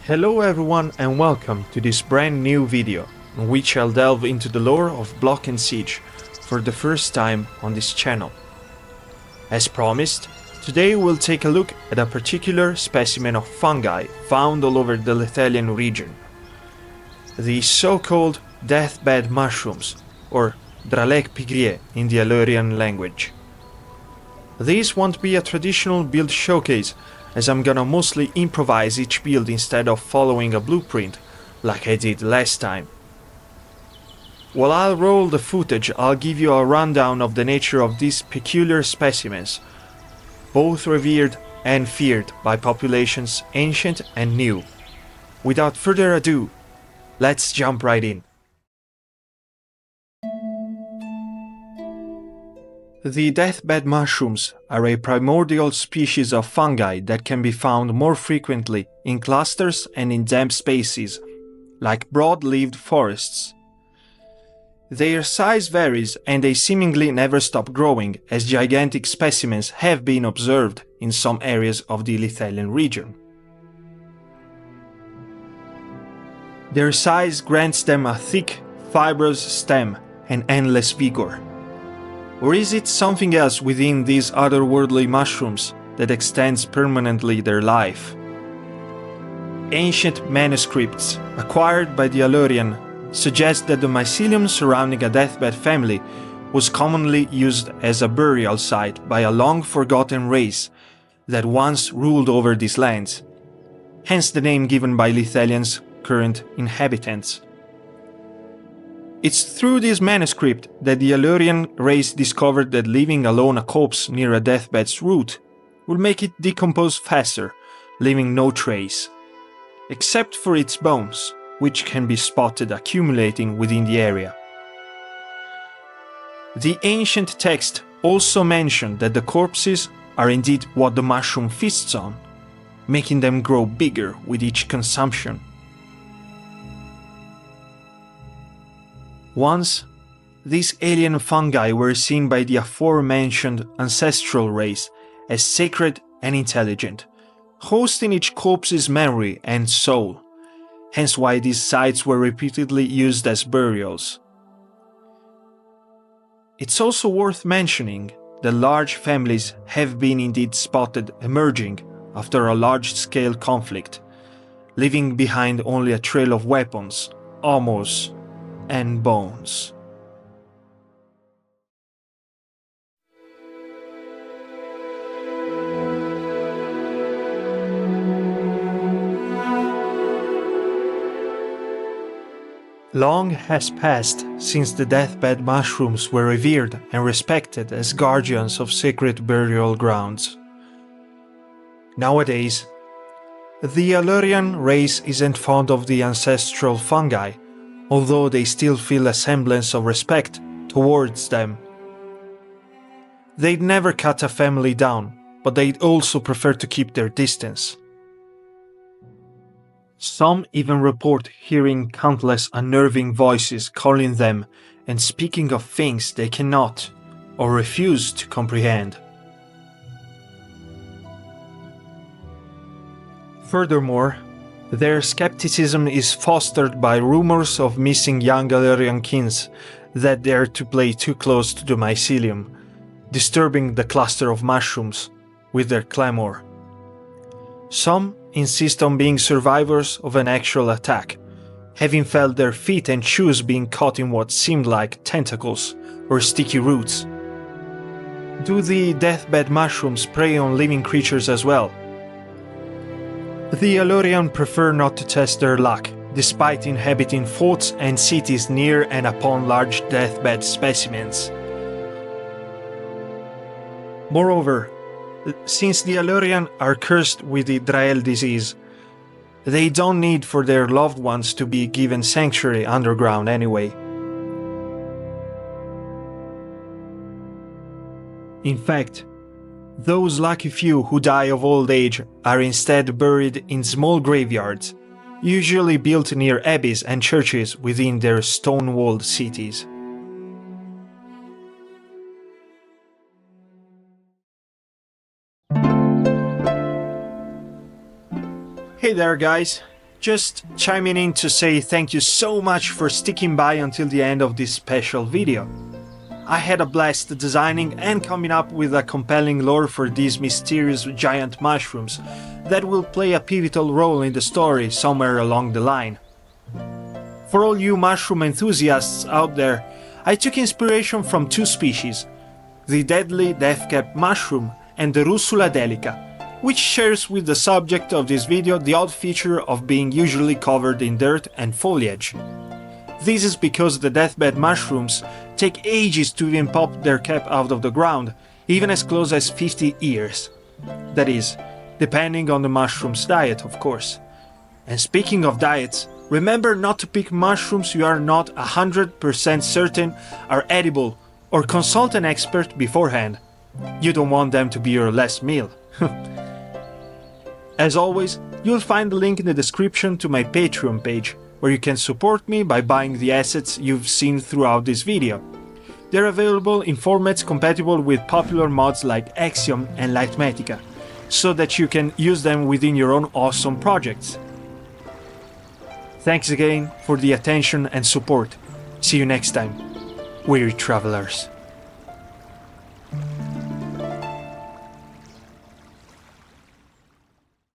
Hello everyone and welcome to this brand new video in which I'll delve into the lore of Block and Siege for the first time on this channel. As promised, today we'll take a look at a particular specimen of fungi found all over the Lethalian region. The so-called deathbed mushrooms, or Dralec pygriae in the Alurian language. This won't be a traditional build showcase, as I'm gonna mostly improvise each build instead of following a blueprint like I did last time. While I'll roll the footage, I'll give you a rundown of the nature of these peculiar specimens, both revered and feared by populations ancient and new. Without further ado, let's jump right in. The deathbed mushrooms are a primordial species of fungi that can be found more frequently in clusters and in damp spaces, like broad-leaved forests. Their size varies and they seemingly never stop growing, as gigantic specimens have been observed in some areas of the Lethalian region. Their size grants them a thick, fibrous stem and endless vigor. Or is it something else within these otherworldly mushrooms that extends permanently their life? Ancient manuscripts acquired by the Alurian suggest that the mycelium surrounding a deathbed family was commonly used as a burial site by a long-forgotten race that once ruled over these lands, hence the name given by Lethalian's current inhabitants. It's through this manuscript that the Alurian race discovered that leaving alone a corpse near a deathbed's root would make it decompose faster, leaving no trace, except for its bones, which can be spotted accumulating within the area. The ancient text also mentioned that the corpses are indeed what the mushroom feasts on, making them grow bigger with each consumption. Once, these alien fungi were seen by the aforementioned ancestral race as sacred and intelligent, hosting each corpse's memory and soul, hence why these sites were repeatedly used as burials. It's also worth mentioning that large families have been indeed spotted emerging after a large-scale conflict, leaving behind only a trail of weapons, armors, and bones. Long has passed since the deathbed mushrooms were revered and respected as guardians of sacred burial grounds. Nowadays, the Alurian race isn't fond of the ancestral fungi, although they still feel a semblance of respect towards them. They'd never cut a family down, but they'd also prefer to keep their distance. Some even report hearing countless unnerving voices calling them and speaking of things they cannot or refuse to comprehend. Furthermore, their skepticism is fostered by rumors of missing young Alurian kins that dare to play too close to the mycelium, disturbing the cluster of mushrooms with their clamor. Some insist on being survivors of an actual attack, having felt their feet and shoes being caught in what seemed like tentacles or sticky roots. Do the deathbed mushrooms prey on living creatures as well? The Alurian prefer not to test their luck, despite inhabiting forts and cities near and upon large deathbed specimens. Moreover, since the Alurian are cursed with the Drael disease, they don't need for their loved ones to be given sanctuary underground anyway. In fact, those lucky few who die of old age are instead buried in small graveyards, usually built near abbeys and churches within their stone-walled cities. Hey there guys, Just chiming in to say thank you so much for sticking by until the end of this special video. I had a blast designing and coming up with a compelling lore for these mysterious giant mushrooms that will play a pivotal role in the story somewhere along the line. For all you mushroom enthusiasts out there, I took inspiration from two species, the deadly deathcap mushroom and the Russula delica, which shares with the subject of this video the odd feature of being usually covered in dirt and foliage. This is because the deathbed mushrooms take ages to even pop their cap out of the ground, even as close as 50 years. That is, depending on the mushroom's diet, of course. And speaking of diets, remember not to pick mushrooms you are not 100% certain are edible, or consult an expert beforehand. You don't want them to be your last meal. As always, you'll find the link in the description to my Patreon page, where you can support me by buying the assets you've seen throughout this video. They're available in formats compatible with popular mods like Axiom and Litematica, so that you can use them within your own awesome projects. Thanks again for the attention and support. See you next time, weary travelers.